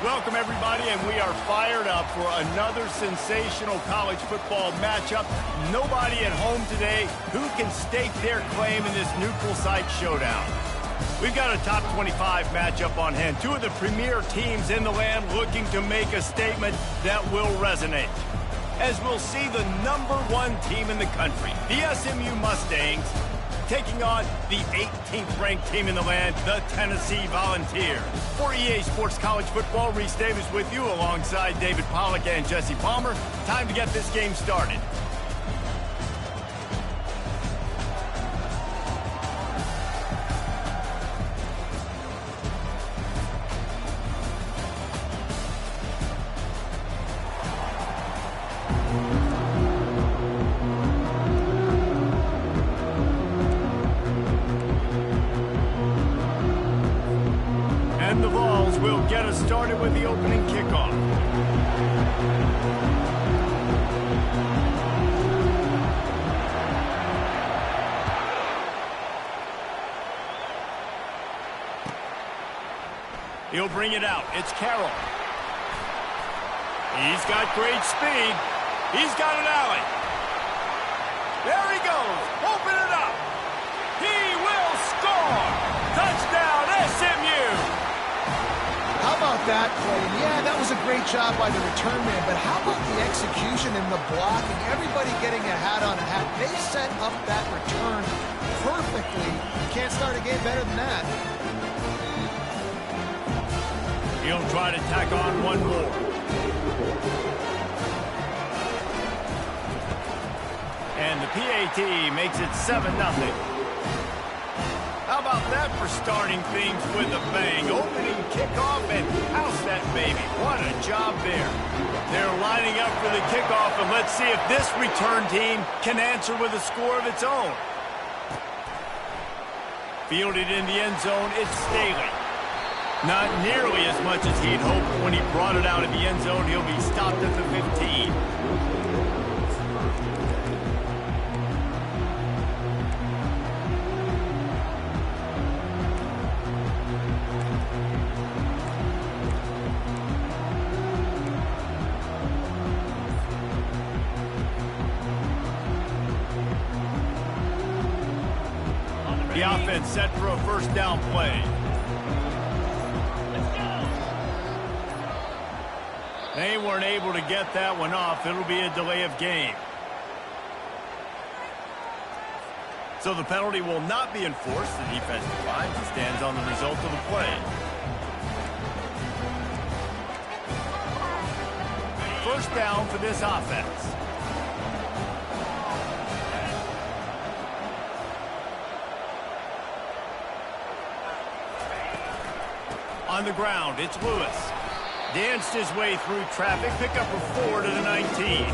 Welcome, everybody, and we are fired up for another sensational college football matchup. Nobody at home today who can stake their claim in this neutral site showdown. We've got a top 25 matchup on hand. Two of the premier teams in the land looking to make a statement that will resonate. As we'll see the #1 team in the country, the SMU Mustangs, taking on the 18th ranked team in the land, the Tennessee Volunteers. For EA Sports College Football, Reese Davis with you alongside David Pollack and Jesse Palmer. Time to get this game started. And the Vols will get us started with the opening kickoff. He'll bring it out. It's Carroll. He's got great speed. He's got an alley. There he goes. Open it up. He will score. Touchdown, SMU. How about that play? Yeah, that was a great job by the return man, but how about the execution and the blocking? Everybody getting a hat on a hat. They set up that return perfectly. You can't start a game better than that. He'll try to tack on one more. And the PAT makes it 7-0. How about that for starting things with a bang? Opening kickoff and house that baby. What a job there. They're lining up for the kickoff, and let's see if this return team can answer with a score of its own. Fielded in the end zone, it's Staley. Not nearly as much as he'd hoped when he brought it out in the end zone. He'll be stopped at the 15. The offense set for a first down play. They weren't able to get that one off. It'll be a delay of game. So the penalty will not be enforced. The defensive line stands on the result of the play. First down for this offense. On the ground, it's Lewis. Danced his way through traffic, pick up a 4 to the 19.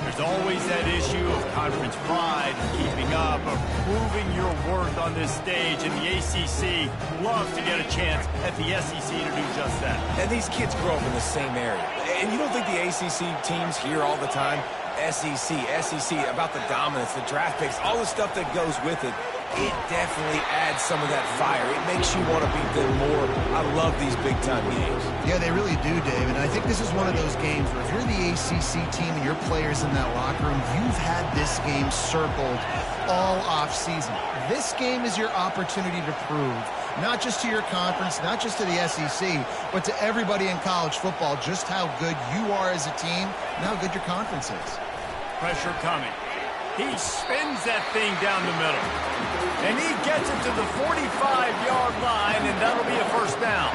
There's always that issue of conference pride, keeping up, of proving your worth on this stage, and the ACC loves to get a chance at the SEC to do just that. And these kids grow up in the same area. And you don't think the ACC teams hear all the time, SEC, about the dominance, the draft picks, all the stuff that goes with it. It definitely adds some of that fire. It makes you want to beat them more. I love these big-time games. Yeah, they really do, Dave. And I think this is one of those games where if you're the ACC team and your players in that locker room, you've had this game circled all off-season. This game is your opportunity to prove, not just to your conference, not just to the SEC, but to everybody in college football, just how good you are as a team and how good your conference is. Pressure coming. He spins that thing down the middle. And he gets it to the 45-yard line, and that'll be a first down.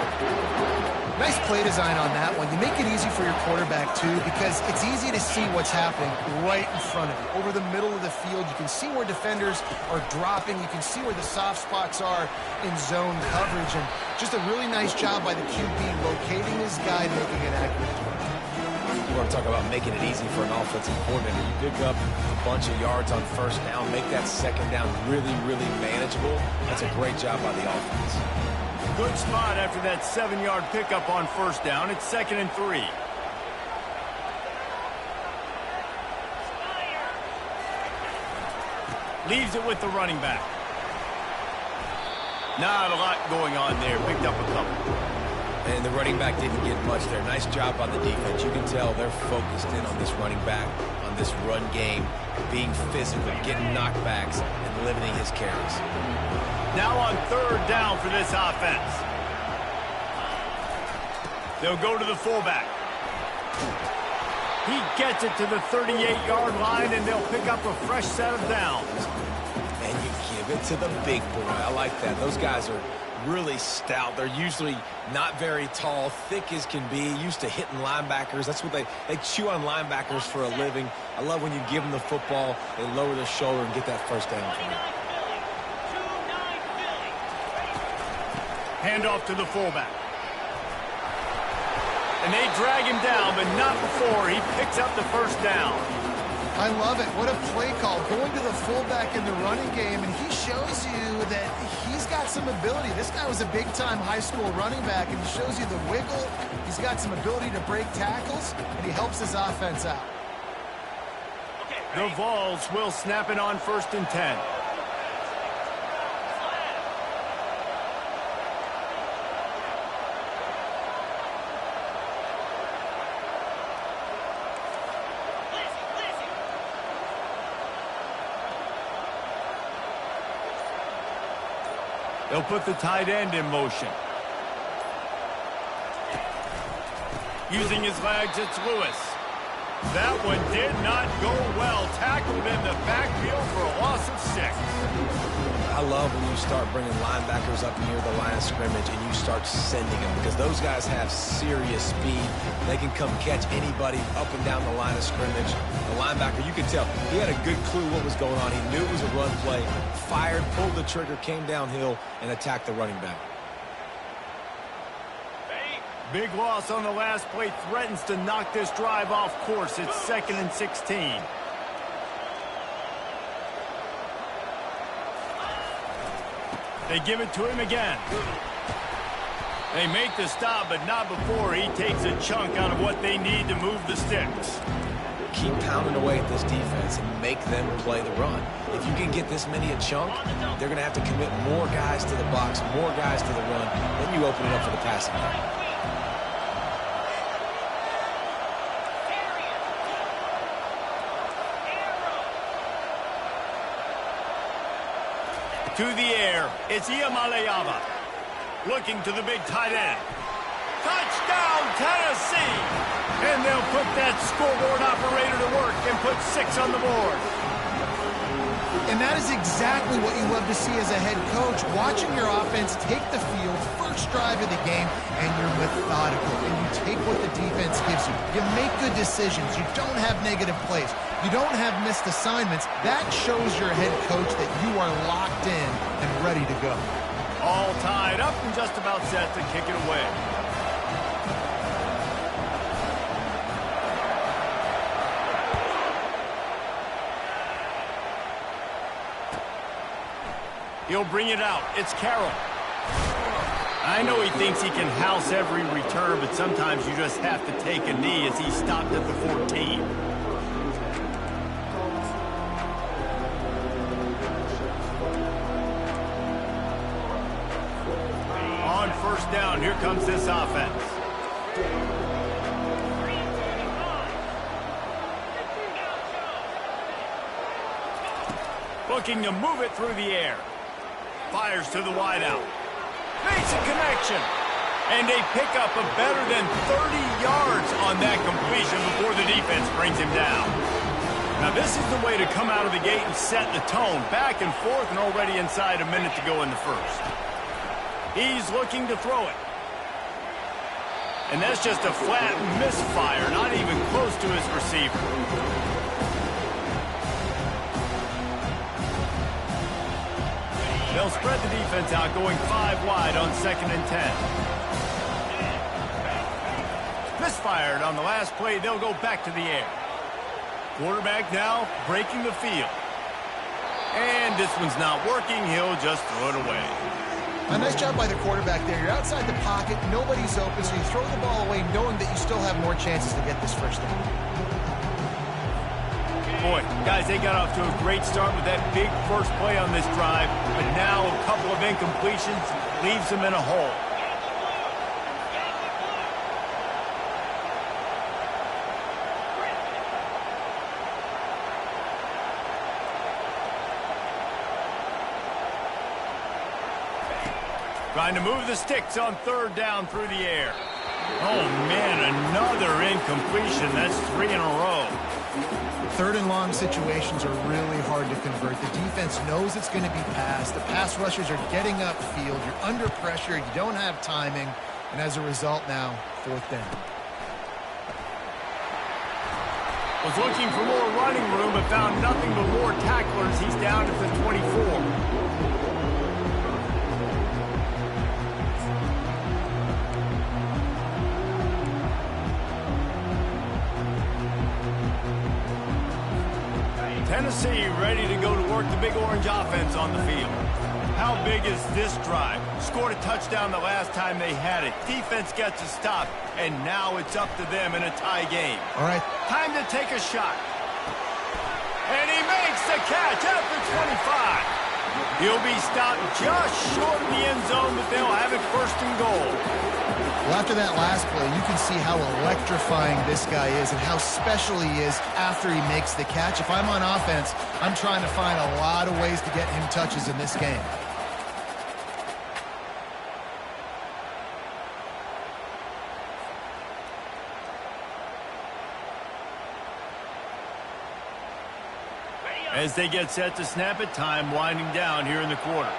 Nice play design on that one. You make it easy for your quarterback, too, because it's easy to see what's happening right in front of you. Over the middle of the field, you can see where defenders are dropping. You can see where the soft spots are in zone coverage. And just a really nice job by the QB locating his guy, making an accurate throw. You want to talk about making it easy for an offensive coordinator. You pick up a bunch of yards on first down, make that second down really, really manageable. That's a great job by the offense. Good spot after that 7-yard pickup on first down. It's 2nd and 3. Leaves it with the running back. Not a lot going on there. Picked up a couple. And the running back didn't get much there. Nice job on the defense. You can tell they're focused in on this running back, on this run game, being physical, getting knockbacks, and limiting his carries. Now on third down for this offense. They'll go to the fullback. He gets it to the 38-yard line, and they'll pick up a fresh set of downs. And you give it to the big boy. I like that. Those guys are really stout. They're usually not very tall, thick as can be, used to hitting linebackers. That's what they chew on linebackers for a living. I love when you give them the football, they lower their shoulder and get that first down from you. Handoff to the fullback. And they drag him down, but not before he picks up the first down. I love it. What a play call. Going to the fullback in the running game, and he shows you that he's got some ability. This guy was a big-time high school running back, and he shows you the wiggle. He's got some ability to break tackles, and he helps his offense out. The Vols will snap it on 1st and 10. They'll put the tight end in motion. Using his legs, it's Lewis. That one did not go well. Tackled in the backfield for a loss of 6. I love when you start bringing linebackers up near the line of scrimmage and you start sending them, because those guys have serious speed. They can come catch anybody up and down the line of scrimmage. The linebacker, you could tell, he had a good clue what was going on. He knew it was a run play, fired, pulled the trigger, came downhill, and attacked the running back. Big loss on the last play, threatens to knock this drive off course. It's 2nd and 16. They give it to him again. They make the stop, but not before he takes a chunk out of what they need to move the sticks. Keep pounding away at this defense and make them play the run. If you can get this many a chunk, they're going to have to commit more guys to the box, more guys to the run. Then you open it up for the passing game. To the air, it's Iamaleava. Looking to the big tight end. Touchdown, Tennessee! And they'll put that scoreboard operator to work and put 6 on the board. And that is exactly what you love to see as a head coach, watching your offense take the field, first drive of the game, and you're methodical, and you take what the defense gives you. You make good decisions. You don't have negative plays. You don't have missed assignments. That shows your head coach that you are locked in and ready to go. All tied up and just about set to kick it away. He'll bring it out. It's Carroll. I know he thinks he can house every return, but sometimes you just have to take a knee as he stopped at the 14. On 1st down, here comes this offense. Looking to move it through the air. Fires to the wideout. Makes a connection. And they pick up a better than 30 yards on that completion before the defense brings him down. Now this is the way to come out of the gate and set the tone. Back and forth and already inside a minute to go in the first. He's looking to throw it. And that's just a flat misfire, not even close to his receiver. They'll spread the defense out, going 5 wide on 2nd and 10. Misfired on the last play. They'll go back to the air. Quarterback now breaking the field. And this one's not working. He'll just throw it away. A nice job by the quarterback there. You're outside the pocket. Nobody's open, so you throw the ball away knowing that you still have more chances to get this first down. Boy, guys, they got off to a great start with that big first play on this drive, but now a couple of incompletions leaves them in a hole. Trying to move the sticks on third down through the air. Oh, man, another incompletion. That's 3 in a row. Third and long situations are really hard to convert. The defense knows it's going to be passed. The pass rushers are getting upfield. You're under pressure. You don't have timing. And as a result now, fourth down. Was looking for more running room, but found nothing but more tacklers. He's down at the 24. Tennessee ready to go to work the Big Orange offense on the field. How big is this drive? Scored a touchdown the last time they had it. Defense gets a stop, and now it's up to them in a tie game. All right. Time to take a shot. And he makes the catch at the 25. He'll be stopped just short of the end zone, but they'll have it first and goal. Well, after that last play, you can see how electrifying this guy is and how special he is after he makes the catch. If I'm on offense, I'm trying to find a lot of ways to get him touches in this game. As they get set to snap it, time winding down here in the quarter.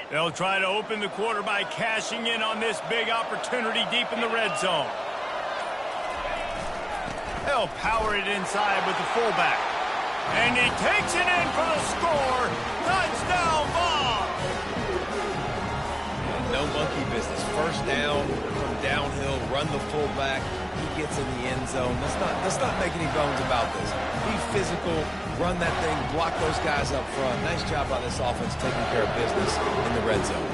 They'll try to open the quarter by cashing in on this big opportunity deep in the red zone. They'll power it inside with the fullback. And he takes it in for the score. Touchdown ball. No monkey business. First down from downhill, run the fullback. He gets in the end zone. Let's not make any bones about this. Be physical, run that thing, block those guys up front. Nice job by this offense taking care of business in the red zone.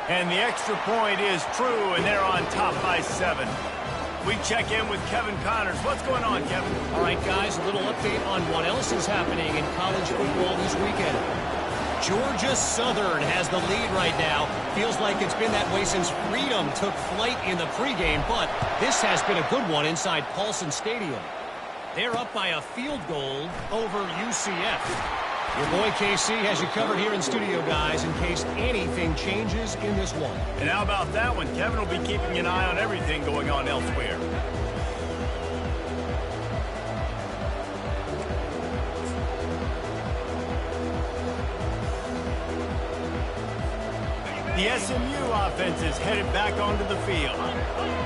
And the extra point is true, and they're on top by 7. We check in with Kevin Connors. What's going on, Kevin? All right, guys, a little update on what else is happening in college football this weekend. Georgia Southern has the lead right now. Feels like it's been that way since Freedom took flight in the pregame, but this has been a good one inside Paulson Stadium. They're up by a field goal over UCF. Your boy KC has you covered here in studio, guys, in case anything changes in this one. And how about that one? Kevin will be keeping an eye on everything going on elsewhere. The SMU offense is headed back onto the field.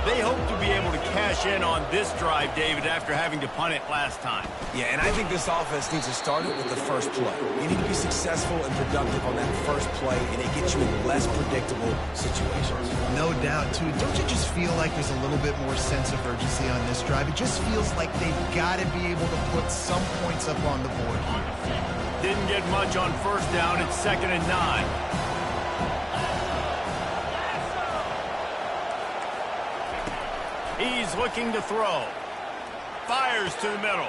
They hope to be able to cash in on this drive, David, after having to punt it last time. Yeah, and I think this offense needs to start it with the first play. You need to be successful and productive on that first play, and it gets you in less predictable situations. No doubt, too. Don't you just feel like there's a little bit more sense of urgency on this drive? It just feels like they've got to be able to put some points up on the board here. Didn't get much on first down. It's 2nd and 9. He's looking to throw. Fires to the middle.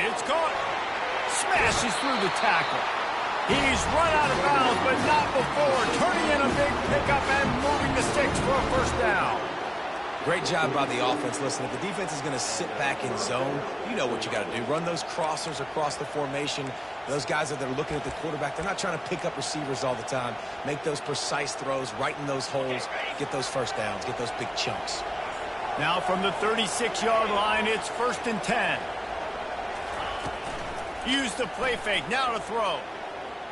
It's caught. Smashes through the tackle. He's run out of bounds, but not before. Turning in a big pickup and moving the sticks for a first down. Great job by the offense. Listen, if the defense is going to sit back in zone, you know what you got to do. Run those crossers across the formation. Those guys that are looking at the quarterback, they're not trying to pick up receivers all the time. Make those precise throws, right in those holes, get those first downs, get those big chunks. Now from the 36-yard line, it's 1st and 10. Use the play fake, now to throw.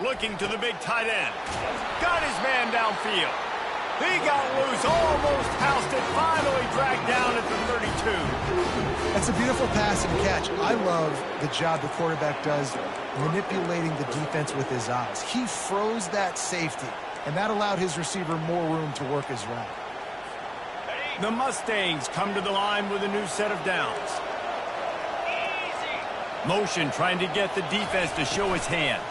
Looking to the big tight end. Got his man downfield. He got loose, almost housed it, finally dragged down at the 32. That's a beautiful pass and catch. I love the job the quarterback does manipulating the defense with his eyes. He froze that safety, and that allowed his receiver more room to work his route. The Mustangs come to the line with a new set of downs. Motion trying to get the defense to show his hand.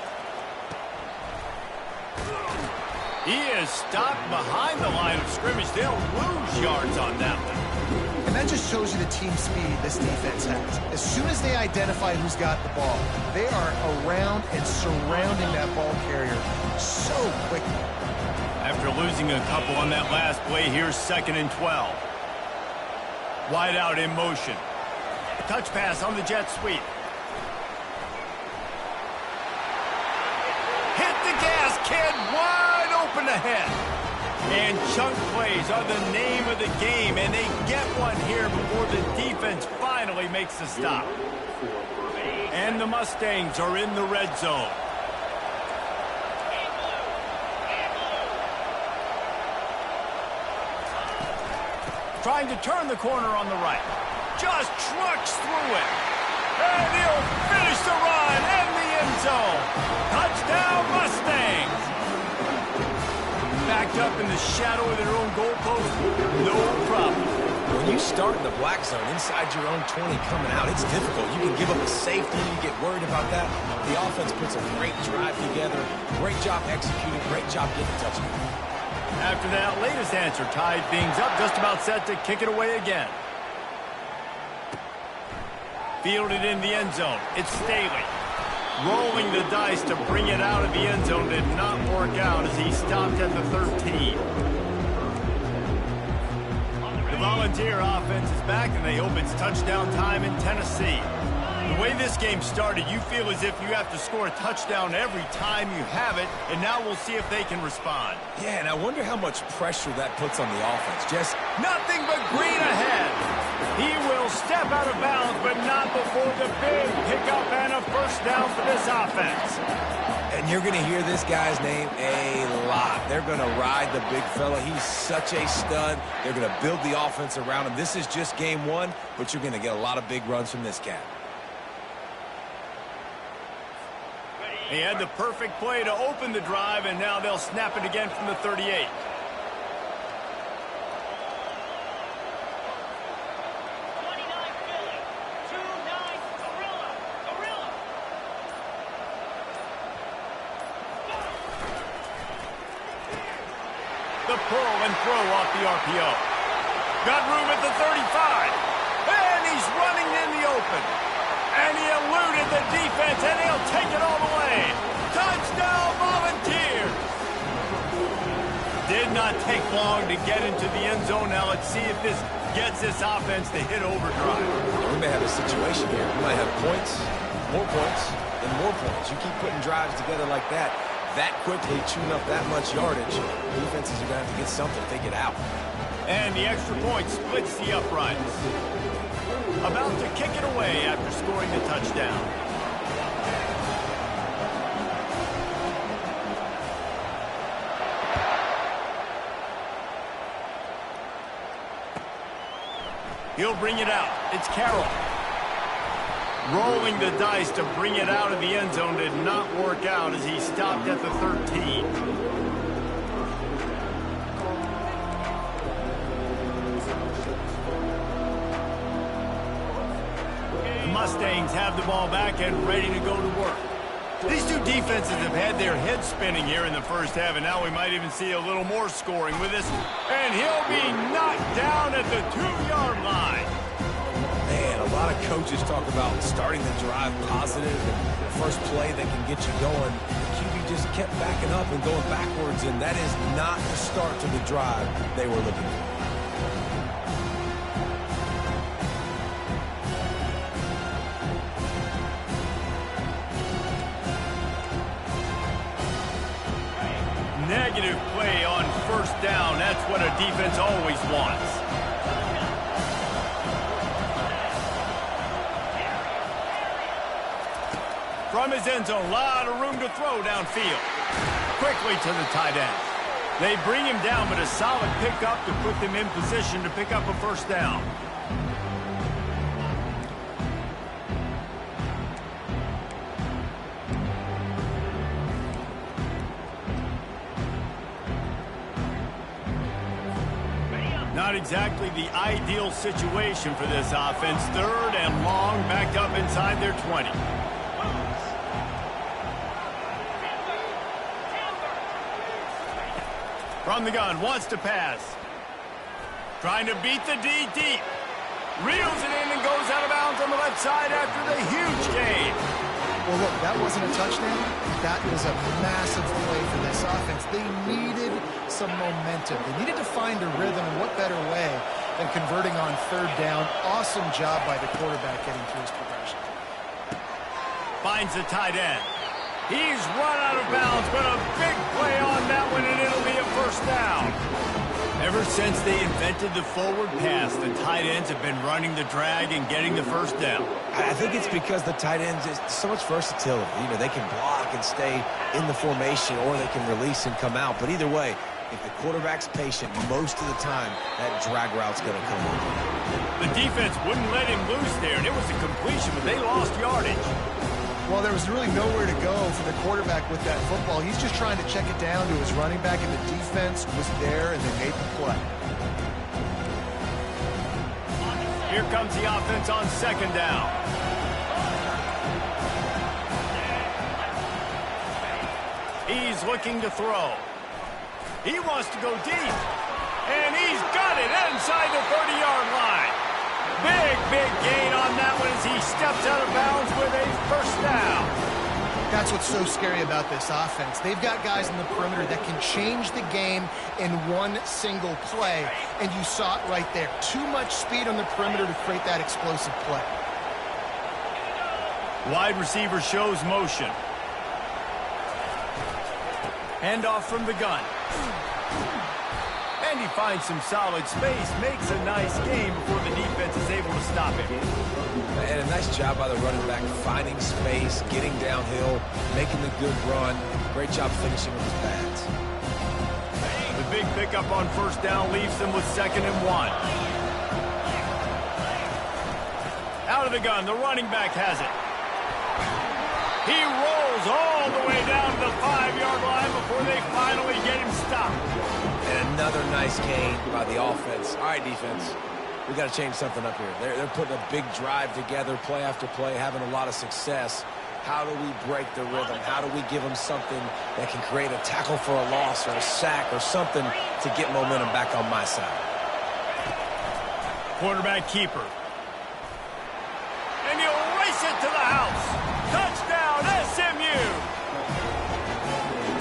He is stopped behind the line of scrimmage. They'll lose yards on that one. And that just shows you the team speed this defense has. As soon as they identify who's got the ball, they are around and surrounding that ball carrier so quickly. After losing a couple on that last play, here's 2nd and 12. Wide out in motion. Touch pass on the jet sweep. Hit the gas, kid. Wide open ahead. And chunk plays are the name of the game, and they get one here before the defense finally makes the stop. And the Mustangs are in the red zone. Trying to turn the corner on the right. Just trucks through it. And he'll finish the run in the end zone. Touchdown, Mustangs. Backed up in the shadow of their own goalpost, no problem. When you start in the black zone inside your own 20 coming out, it's difficult. You can give up a safety. You get worried about that. The offense puts a great drive together. Great job executing. Great job getting a touchdown. After that latest answer, tied things up, just about set to kick it away again. Fielded in the end zone. It's Staley. Rolling the dice to bring it out of the end zone did not work out as he stopped at the 13. The Volunteer offense is back, and they hope it's touchdown time in Tennessee. The way this game started, you feel as if you have to score a touchdown every time you have it, and now we'll see if they can respond. Yeah, and I wonder how much pressure that puts on the offense. Just nothing but green ahead. He will step out of bounds, but not before the big pickup and a first down for this offense. And you're going to hear this guy's name a lot. They're going to ride the big fella. He's such a stud. They're going to build the offense around him. This is just game one, but you're going to get a lot of big runs from this cat. He had the perfect play to open the drive, and now they'll snap it again from the 38. The pull and throw off the RPO. Got room at the 35. And he's running in the open. And he eluded the defense, and he'll take it all the way. Touchdown, Volunteers! Did not take long to get into the end zone. Now let's see if this gets this offense to hit overdrive. We may have a situation here. We might have points, and more points. You keep putting drives together like that quickly, chewing up that much yardage, defenses are going to have to get something to take it out. And the extra point splits the uprights. About to kick it away after scoring the touchdown. He'll bring it out. It's Carroll. Rolling the dice to bring it out of the end zone did not work out as he stopped at the 13. The Mustangs have the ball back and ready to go to work. These two defenses have had their heads spinning here in the first half, and now we might even see a little more scoring with this. And he'll be knocked down at the 2-yard line. Man, a lot of coaches talk about starting the drive positive and the first play that can get you going. The QB just kept backing up and going backwards, and that is not the start to the drive they were looking for. Negative play on first down. That's what a defense always wants. From his end zone, a lot of room to throw downfield. Quickly to the tight end. They bring him down, but a solid pickup to put them in position to pick up a first down. Not exactly the ideal situation for this offense. 3rd and long, backed up inside inside their 20. From the gun, wants to pass. Trying to beat the D deep. Reels it in and goes out of bounds on the left side after the huge gain. Well, look, that wasn't a touchdown. That was a massive play for this offense. They needed some momentum. They needed to find a rhythm, and what better way than converting on third down. Awesome job by the quarterback getting through his progression. Finds the tight end. He's run out of bounds, but a big play on that one, and it'll be a first down. Ever since they invented the forward pass, the tight ends have been running the drag and getting the first down. I think it's because the tight ends is so much versatility. You know, they can block and stay in the formation, or they can release and come out. But either way, if the quarterback's patient, most of the time, that drag route's going to come in. The defense wouldn't let him loose there, and it was a completion, but they lost yardage. Well, there was really nowhere to go for the quarterback with that football. He's just trying to check it down to his running back, and the defense was there, and they made the play. Here comes the offense on second down. He's looking to throw. He wants to go deep, and he's got it inside the 30-yard line. Big gain on that one as he steps out of bounds with a first down. That's what's so scary about this offense. They've got guys in the perimeter that can change the game in one single play, and you saw it right there. Too much speed on the perimeter to create that explosive play. Wide receiver shows motion. Handoff from the gun. And he finds some solid space, makes a nice game before the defense is able to stop him. And a nice job by the running back, finding space, getting downhill, making the good run. Great job finishing with his pads. The big pickup on first down leaves them with 2nd and 1. Out of the gun, the running back has it. He rolls all the way down to the 5-yard line before they finally get him stopped. And another nice gain by the offense. All right, defense, we got to change something up here. They're putting a big drive together, play after play, having a lot of success. How do we break the rhythm? How do we give them something that can create a tackle for a loss or a sack or something to get momentum back on my side? Quarterback keeper. And he'll race it to the house. Touchdown, SMU!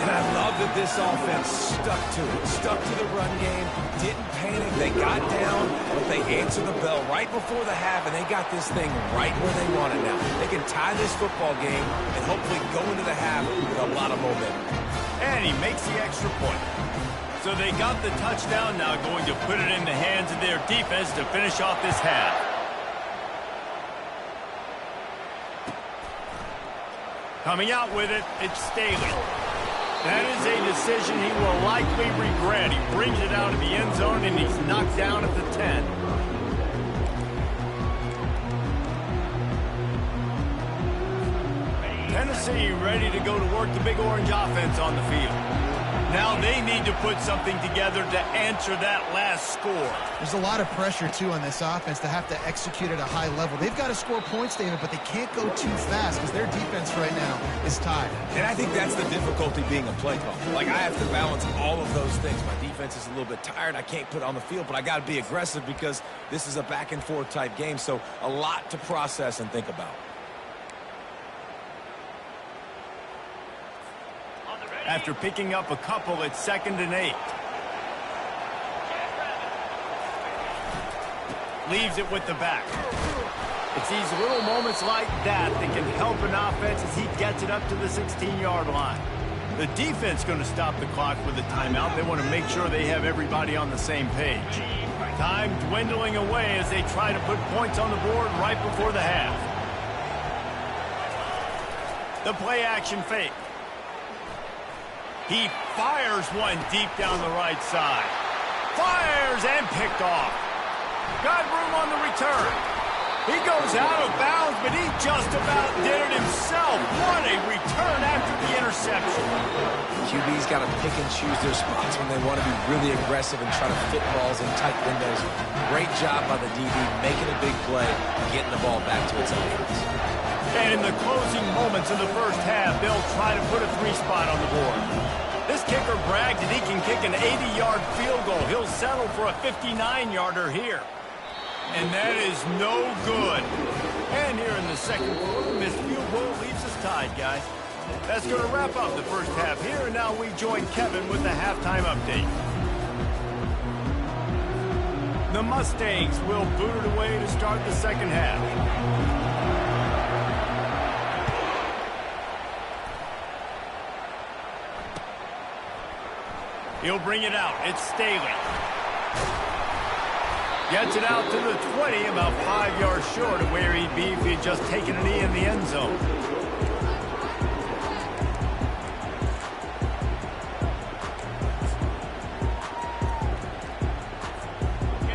And I love that this offense stuck to it, stuck to the run game, didn't panic. They got down, but they answered the bell right before the half, and they got this thing right where they want it now. They can tie this football game and hopefully go into the half with a lot of momentum. And he makes the extra point. So they got the touchdown, now going to put it in the hands of their defense to finish off this half. Coming out with it, it's Staley. That is a decision he will likely regret. He brings it out of the end zone, and he's knocked down at the 10. Tennessee ready to go to work the Big Orange offense on the field. Now they need to put something together to answer that last score. There's a lot of pressure, too, on this offense to have to execute at a high level. They've got to score points, David, but they can't go too fast because their defense right now is tied. And I think that's the difficulty being a play caller. Like, I have to balance all of those things. My defense is a little bit tired. I can't put it on the field, but I got to be aggressive because this is a back-and-forth type game, so a lot to process and think about. After picking up a couple, it's 2nd and 8. Leaves it with the back. It's these little moments like that that can help an offense as he gets it up to the 16-yard line. The defense going to stop the clock with a timeout. They want to make sure they have everybody on the same page. Time dwindling away as they try to put points on the board right before the half. The play-action fake. He fires one deep down the right side. Fires and picked off. Got room on the return. He goes out of bounds, but he just about did it himself. What a return after the interception. QB's got to pick and choose their spots when they want to be really aggressive and try to fit balls in tight windows. Great job by the DB making a big play, getting the ball back to its offense. And in the closing moments of the first half, they'll try to put a 3-spot on the board. This kicker bragged that he can kick an 80-yard field goal. He'll settle for a 59-yarder here. And that is no good. And here in the second quarter, missed field goal leaves us tied, guys. That's going to wrap up the first half here, and now we join Kevin with the halftime update. The Mustangs will boot it away to start the second half. He'll bring it out. It's Staley. Gets it out to the 20, about 5 yards short of where he'd be if he'd just taken a knee in the end zone.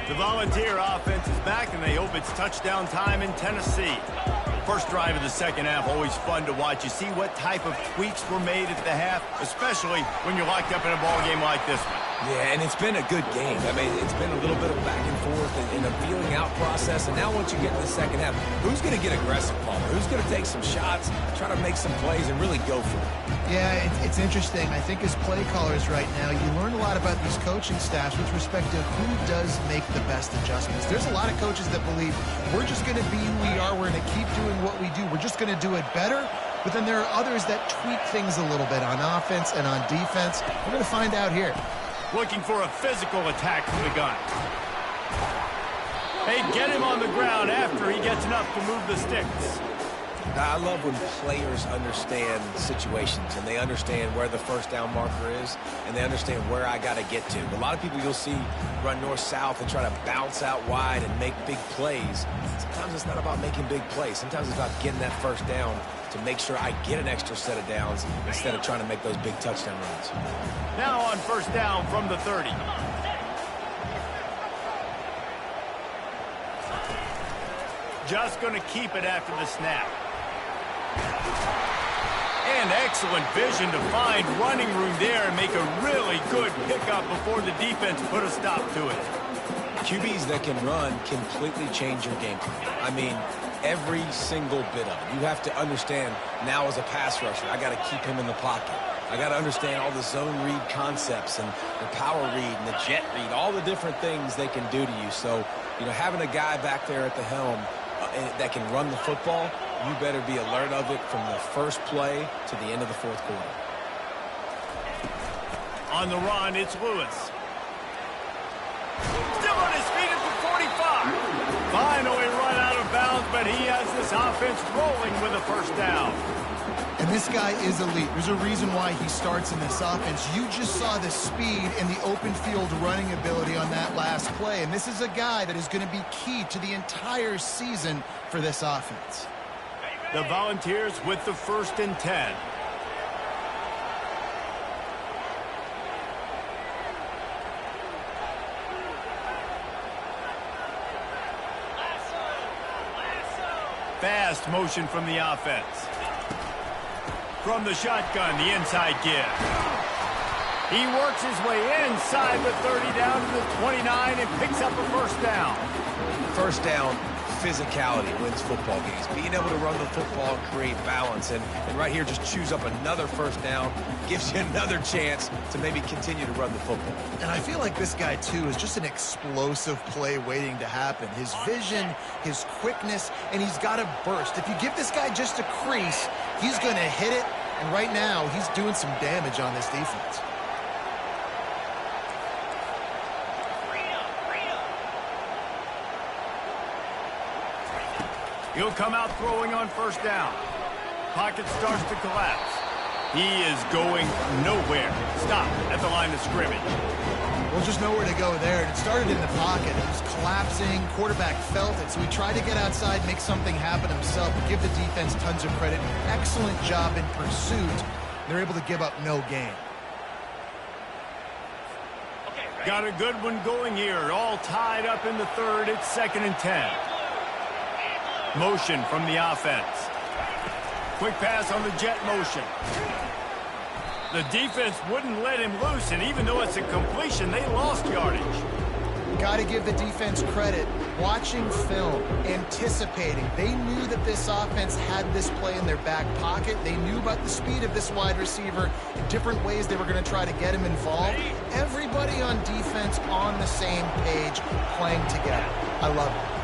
The Volunteer offense is back, and they hope it's touchdown time in Tennessee. First drive of the second half, always fun to watch. You see what type of tweaks were made at the half, especially when you're locked up in a ball game like this one. Yeah, and it's been a good game. I mean, it's been a little bit of back and forth and a feeling out process. And now once you get to the second half, who's going to get aggressive, Palmer? Who's going to take some shots, try to make some plays, and really go for it? Yeah, it's interesting. I think as play callers right now, you learn a lot about these coaching staffs with respect to who does make the best adjustments. There's a lot of coaches that believe we're just going to be who we are. We're going to keep doing what we do. We're just going to do it better. But then there are others that tweak things a little bit on offense and on defense. We're going to find out here. Looking for a physical attack from the gun. They get him on the ground after he gets enough to move the sticks. I love when players understand situations and they understand where the first down marker is and they understand where I got to get to. A lot of people you'll see run north-south and try to bounce out wide and make big plays. Sometimes it's not about making big plays. Sometimes it's about getting that first down to make sure I get an extra set of downs instead of trying to make those big touchdown runs. Now on first down from the 30. Just going to keep it after the snap. And excellent vision to find running room there and make a really good pickup before the defense put a stop to it. QBs that can run completely change your game plan. I mean, every single bit of it. You have to understand now as a pass rusher, I got to keep him in the pocket. I got to understand all the zone read concepts and the power read and the jet read, all the different things they can do to you. So, you know, having a guy back there at the helm that can run the football, you better be alert of it from the first play to the end of the fourth quarter. On the run, it's Lewis. Still on his feet at the 45. Finally run out of bounds, but he has this offense rolling with a first down. And this guy is elite. There's a reason why he starts in this offense. You just saw the speed and the open field running ability on that last play. And this is a guy that is going to be key to the entire season for this offense. The Volunteers with the 1st and 10. Fast motion from the offense. From the shotgun, the inside give. He works his way inside the 30 down to the 29 and picks up a first down. First down, physicality wins football games. Being able to run the football and create balance. And right here, just choose up another first down. Gives you another chance to maybe continue to run the football. And I feel like this guy, too, is just an explosive play waiting to happen. His vision, his quickness, and he's got a burst. If you give this guy just a crease, he's going to hit it. And right now, he's doing some damage on this defense. He'll come out throwing on first down. Pocket starts to collapse. He is going nowhere. Stop at the line of scrimmage. Well, just nowhere to go there. It started in the pocket. It was collapsing. Quarterback felt it, so he tried to get outside, make something happen himself, but give the defense tons of credit. Excellent job in pursuit. They're able to give up no gain. Got a good one going here. All tied up in the 3rd. It's 2nd and 10. Motion from the offense. Quick pass on the jet motion. The defense wouldn't let him loose, and even though it's a completion, they lost yardage. Got to give the defense credit. watching film, anticipating. They knew that this offense had this play in their back pocket. They knew about the speed of this wide receiver and different ways they were going to try to get him involved. Everybody on defense on the same page, playing together. I love it.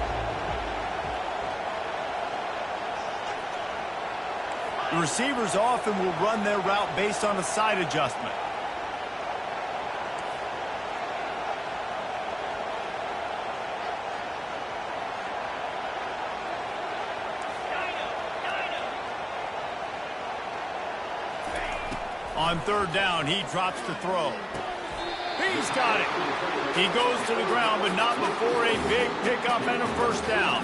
The receivers often will run their route based on a side adjustment. On third down, he drops to throw. He's got it. He goes to the ground, but not before a big pickup and a first down.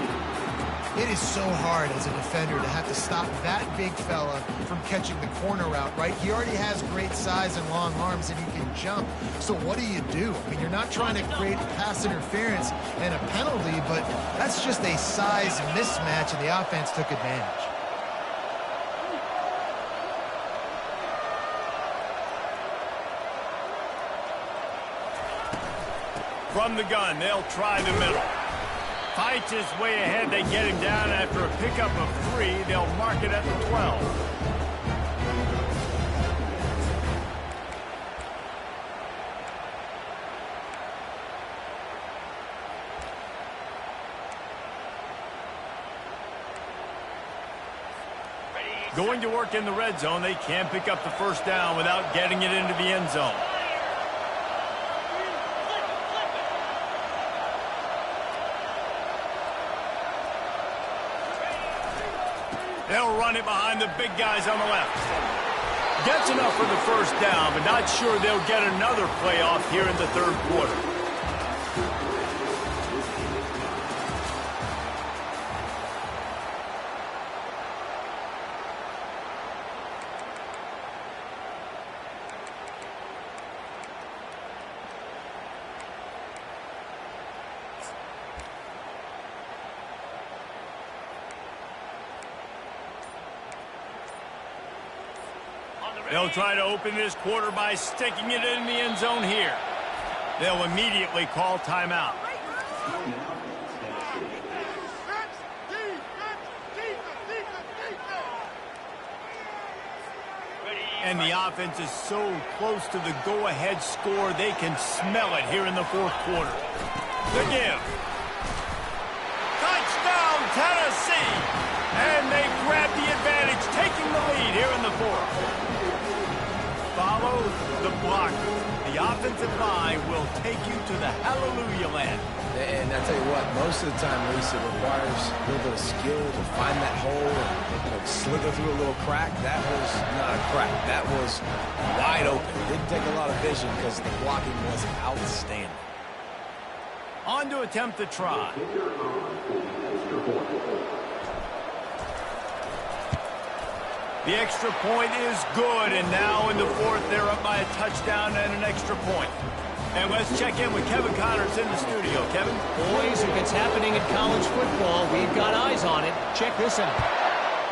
It is so hard as a defender to have to stop that big fella from catching the corner route, right? He already has great size and long arms, and he can jump. So what do? I mean, you're not trying to create pass interference and a penalty, but that's just a size mismatch, and the offense took advantage. From the gun, they'll try the middle. Fights his way ahead. They get him down after a pickup of 3. They'll mark it at the 12. Going to work in the red zone. They can't pick up the first down without getting it into the end zone. They'll run it behind the big guys on the left. Gets enough for the first down, but not sure they'll get another play off here in the third quarter. They'll try to open this quarter by sticking it in the end zone here. They'll immediately call timeout. And the offense is so close to the go-ahead score, they can smell it here in the fourth quarter. The give. Touchdown, Tennessee! And they grab the advantage, taking the lead here in the fourth. Follow the block. The offensive line will take you to the hallelujah land. And I tell you what, most of the time, Reese, it requires a little bit of skill to find that hole and slither through a little crack. That was not a crack. That was wide open. It didn't take a lot of vision because the blocking was outstanding. On to attempt the try. The extra point is good, and now in the fourth, they're up by a touchdown and an extra point. And let's check in with Kevin Connors in the studio. Kevin? Boys, if it's happening in college football, we've got eyes on it. Check this out.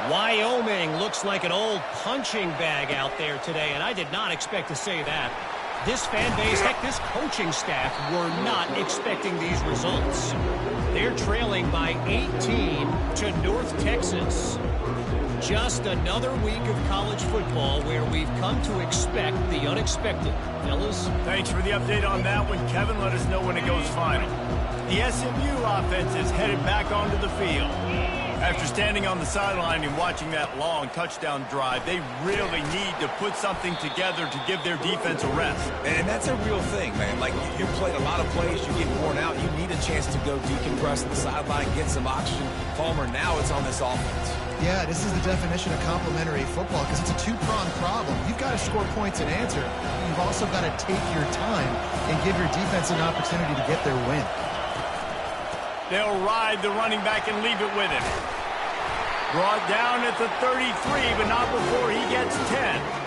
Wyoming looks like an old punching bag out there today, and I did not expect to say that. This fan base, heck, this coaching staff were not expecting these results. They're trailing by 18 to North Texas. Just another week of college football where we've come to expect the unexpected. Fellas? Thanks for the update on that one, Kevin. Let us know when it goes final. The SMU offense is headed back onto the field. After standing on the sideline and watching that long touchdown drive, they really need to put something together to give their defense a rest. And that's a real thing, man. Like, you played a lot of plays, you get worn out, you need a chance to go decompress the sideline, get some oxygen. Palmer, now it's on this offense. Yeah, this is the definition of complementary football because it's a two-pronged problem. You've got to score points and answer. You've also got to take your time and give your defense an opportunity to get their win. They'll ride the running back and leave it with him. Brought down at the 33, but not before he gets 10.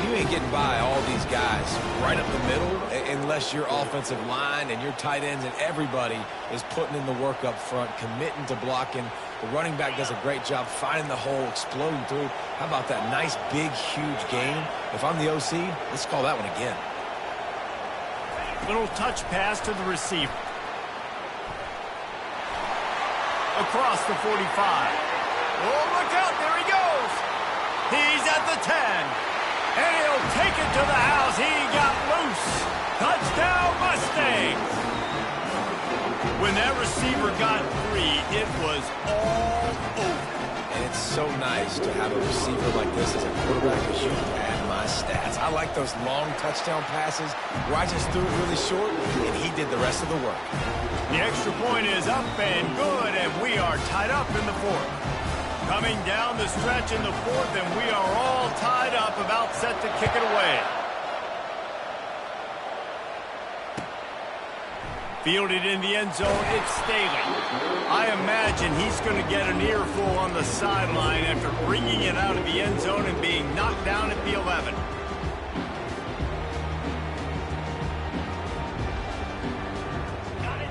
You ain't getting by all these guys right up the middle unless your offensive line and your tight ends and everybody is putting in the work up front, committing to blocking. The running back does a great job finding the hole, exploding through. How about that nice, big, huge gain? If I'm the OC, let's call that one again. Little touch pass to the receiver. across the 45. Oh, look out, there he goes. He's at the 10. And he'll take it to the house. He got loose. Touchdown, Mustangs. When that receiver got free, it was all over. And it's so nice to have a receiver like this as a quarterback because you can add my stats. I like those long touchdown passes where I just threw it really short, and he did the rest of the work. The extra point is up and good, and we are tied up in the fourth. Coming down the stretch in the fourth, and we are all tied up, about set to kick it away. Fielded in the end zone, it's Staley. I imagine he's going to get an earful on the sideline after bringing it out of the end zone and being knocked down at the 11.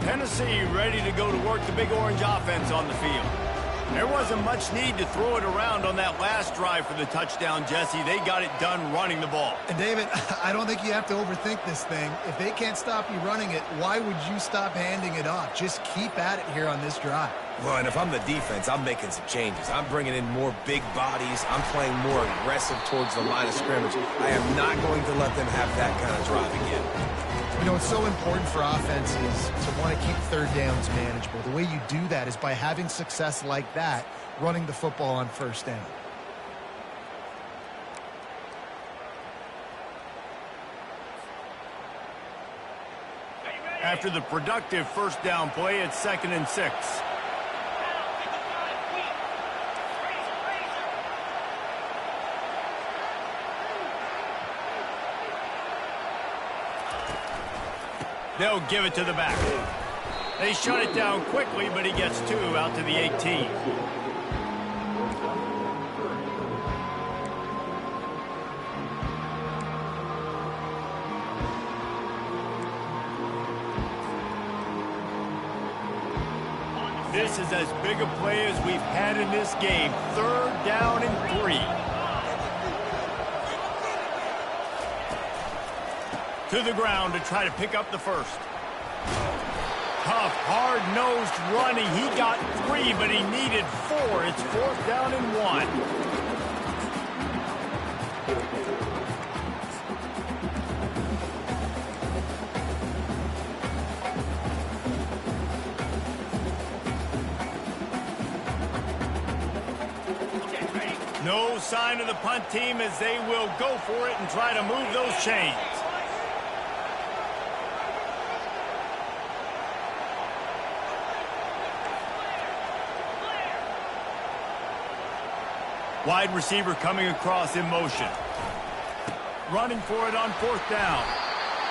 Tennessee ready to go to work the Big Orange offense on the field. There wasn't much need to throw it around on that last drive for the touchdown, Jesse. They got it done running the ball. And David, I don't think you have to overthink this thing. If they can't stop you running it, why would you stop handing it off? Just keep at it here on this drive. Well, and if I'm the defense, I'm making some changes. I'm bringing in more big bodies. I'm playing more aggressive towards the line of scrimmage. I am not going to let them have that kind of drive again. You know, it's so important for offenses to want to keep third downs manageable. The way you do that is by having success like that, running the football on first down. After the productive first down play, it's 2nd and 6. They'll give it to the back. They shut it down quickly, but he gets 2 out to the 18. This is as big a play as we've had in this game. 3rd down and 3. To the ground to try to pick up the first. Tough, hard-nosed running. He got 3, but he needed 4. It's 4th down and 1. No sign of the punt team as they will go for it and try to move those chains. Wide receiver coming across in motion. Running for it on 4th down.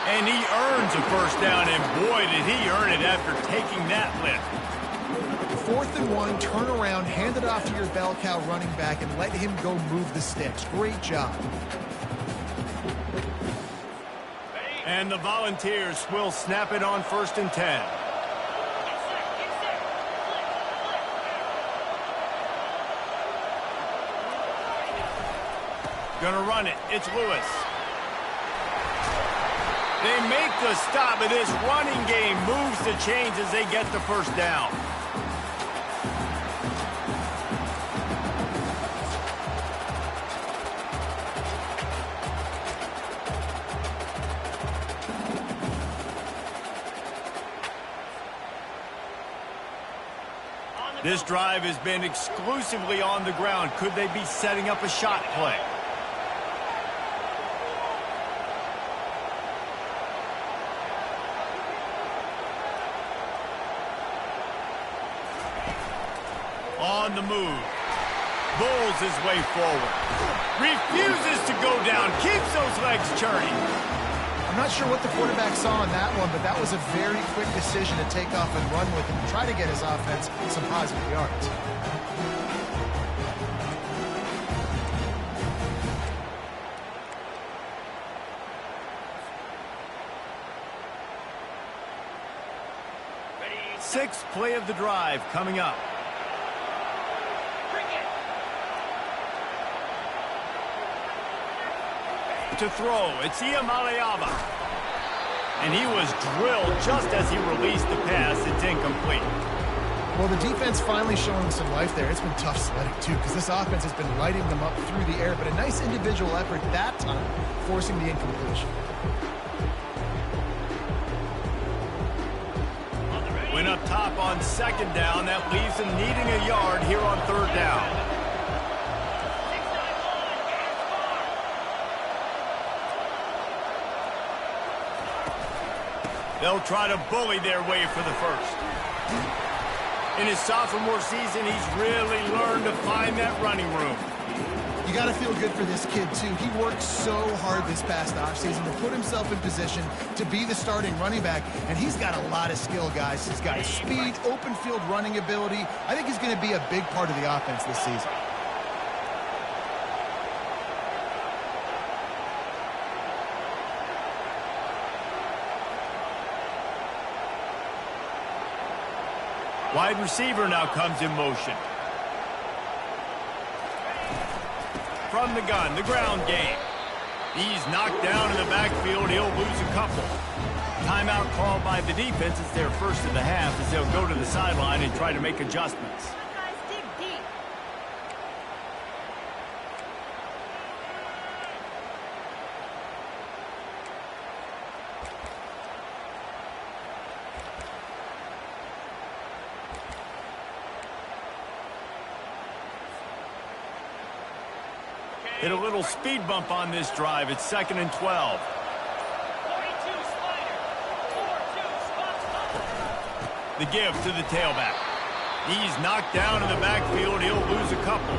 And he earns a first down, and boy, did he earn it after taking that lift. 4th and 1, turn around, hand it off to your bell cow running back, and let him go move the sticks. Great job. And the Volunteers will snap it on 1st and 10. Gonna run it. It's Lewis. They make the stop, but this running game moves the chains as they get the first down. This drive has been exclusively on the ground. Could they be setting up a shot play? On the move. Bulls his way forward. Refuses to go down. Keeps those legs churning. I'm not sure what the quarterback saw on that one, but that was a very quick decision to take off and run with and try to get his offense some positive yards. Sixth play of the drive coming up. To throw, it's Iamaleava. And he was drilled just as he released the pass. It's incomplete. Well, the defense finally showing some life there. It's been tough sledding, too, because this offense has been lighting them up through the air, but a nice individual effort that time, forcing the incompletion. Went up top on second down. That leaves them needing a yard here on third down. They'll try to bully their way for the first. In his sophomore season, he's really learned to find that running room. You got to feel good for this kid, too. He worked so hard this past offseason to put himself in position to be the starting running back, and he's got a lot of skill, guys. He's got speed, open field running ability. I think he's going to be a big part of the offense this season. Wide receiver now comes in motion. From the gun, the ground game. He's knocked down in the backfield. He'll lose a couple. Timeout called by the defense. It's their first of the half as they'll go to the sideline and try to make adjustments. Hit a little speed bump on this drive. It's 2nd and 12. The give to the tailback. He's knocked down in the backfield. He'll lose a couple.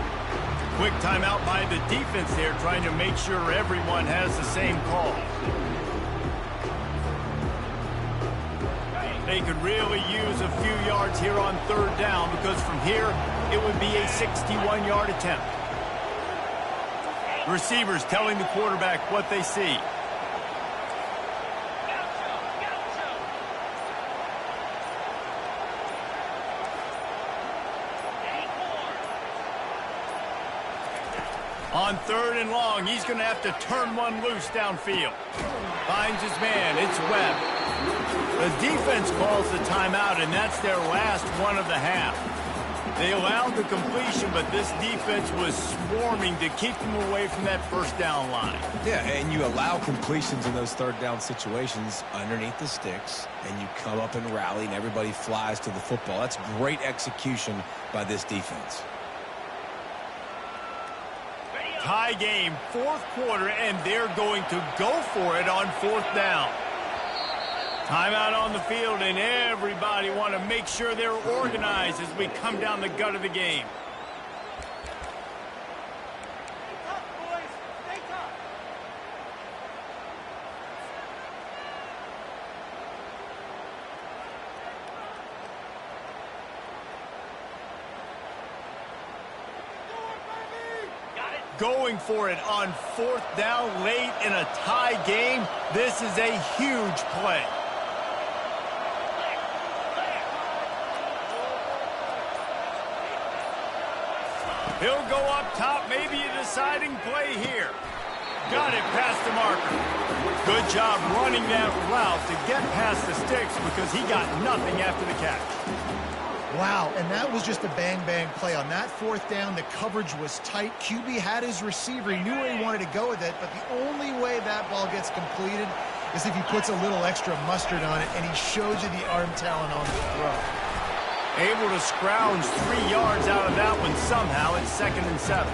Quick timeout by the defense there, trying to make sure everyone has the same call. They could really use a few yards here on third down because from here, it would be a 61-yard attempt. Receivers telling the quarterback what they see. On 3rd and long, he's going to have to turn one loose downfield. Finds his man. It's Webb. The defense calls the timeout, and that's their last one of the half. They allowed the completion, but this defense was swarming to keep them away from that first down line. Yeah, and you allow completions in those third down situations underneath the sticks, and you come up and rally, and everybody flies to the football. That's great execution by this defense. Tie game, 4th quarter, and they're going to go for it on 4th down. Timeout on the field, and everybody want to make sure they're organized as we come down the gut of the game. Going for it on 4th down late in a tie game. This is a huge play. He'll go up top, maybe a deciding play here. Got it past the marker. Good job running that route to get past the sticks because he got nothing after the catch. Wow, and that was just a bang-bang play. On that 4th down, the coverage was tight. QB had his receiver. He knew where he wanted to go with it, but the only way that ball gets completed is if he puts a little extra mustard on it, and he shows you the arm talent on the throw. Able to scrounge 3 yards out of that one somehow. It's 2nd and 7.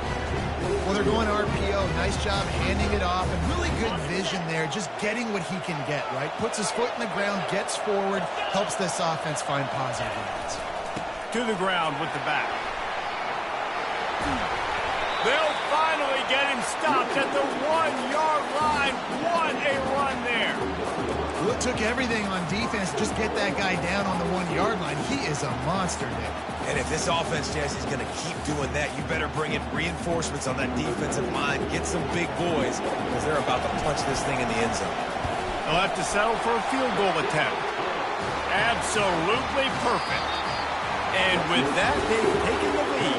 Well, they're going RPO. Nice job handing it off, and really good vision there, just getting what he can get, right? Puts his foot in the ground, gets forward, helps this offense find positive yards. To the ground with the back. They'll finally get him stopped at the 1-yard line. What a run there. Well, it took everything on defense to just get that guy down on the 1-yard line. He is a monster there. And if this offense, Jesse, is going to keep doing that, you better bring in reinforcements on that defensive line. Get some big boys because they're about to punch this thing in the end zone. They'll have to settle for a field goal attempt. Absolutely perfect. And with that, they've taken the lead.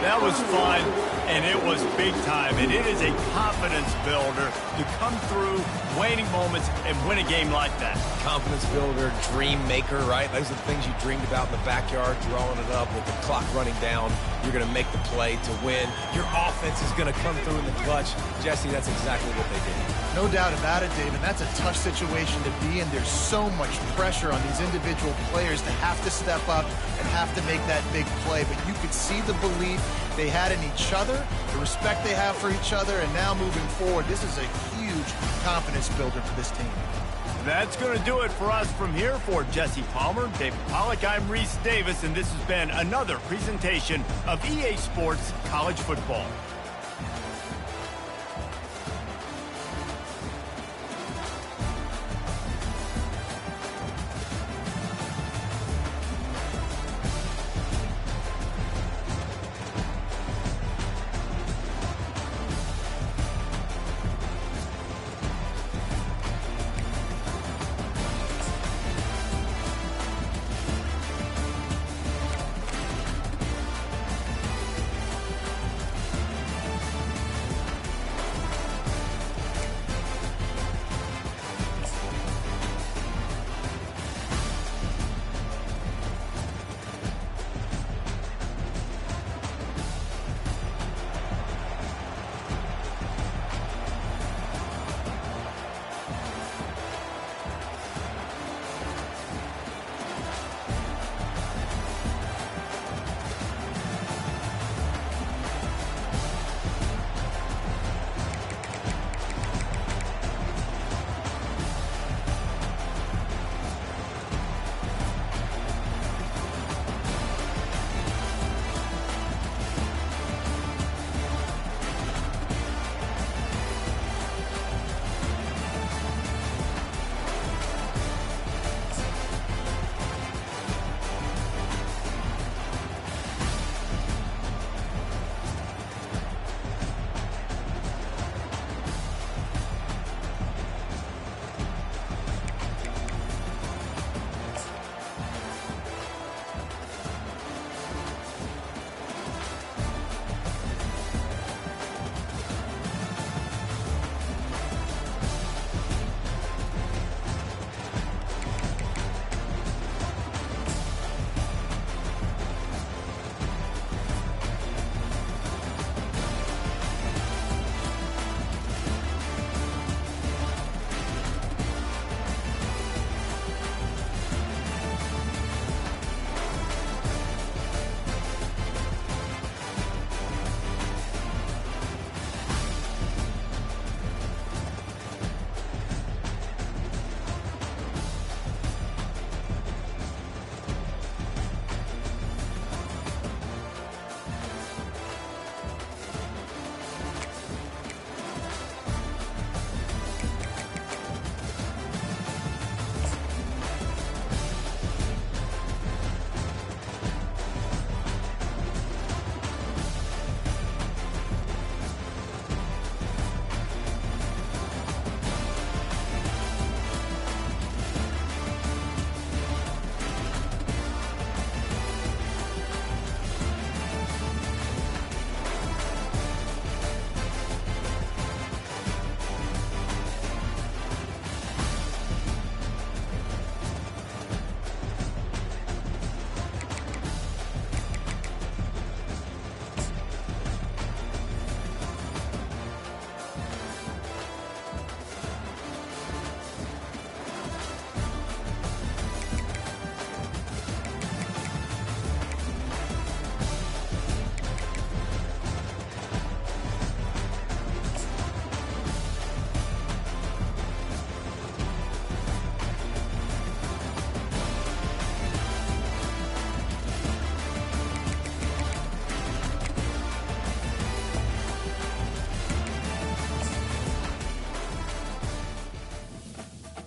That was fun, and it was big time, and it is a confidence builder to come through waning moments and win a game like that. Confidence builder, dream maker, right? Those are the things you dreamed about in the backyard, drawing it up with the clock running down. You're going to make the play to win. Your offense is going to come through in the clutch. Jesse, that's exactly what they did. No doubt about it, David. That's a tough situation to be in. There's so much pressure on these individual players to have to step up and have to make that big play. But you could see the belief they had in each other, the respect they have for each other, and now moving forward, this is a huge confidence builder for this team. That's going to do it for us from here. For Jesse Palmer, David Pollack, I'm Reese Davis, and this has been another presentation of EA Sports College Football.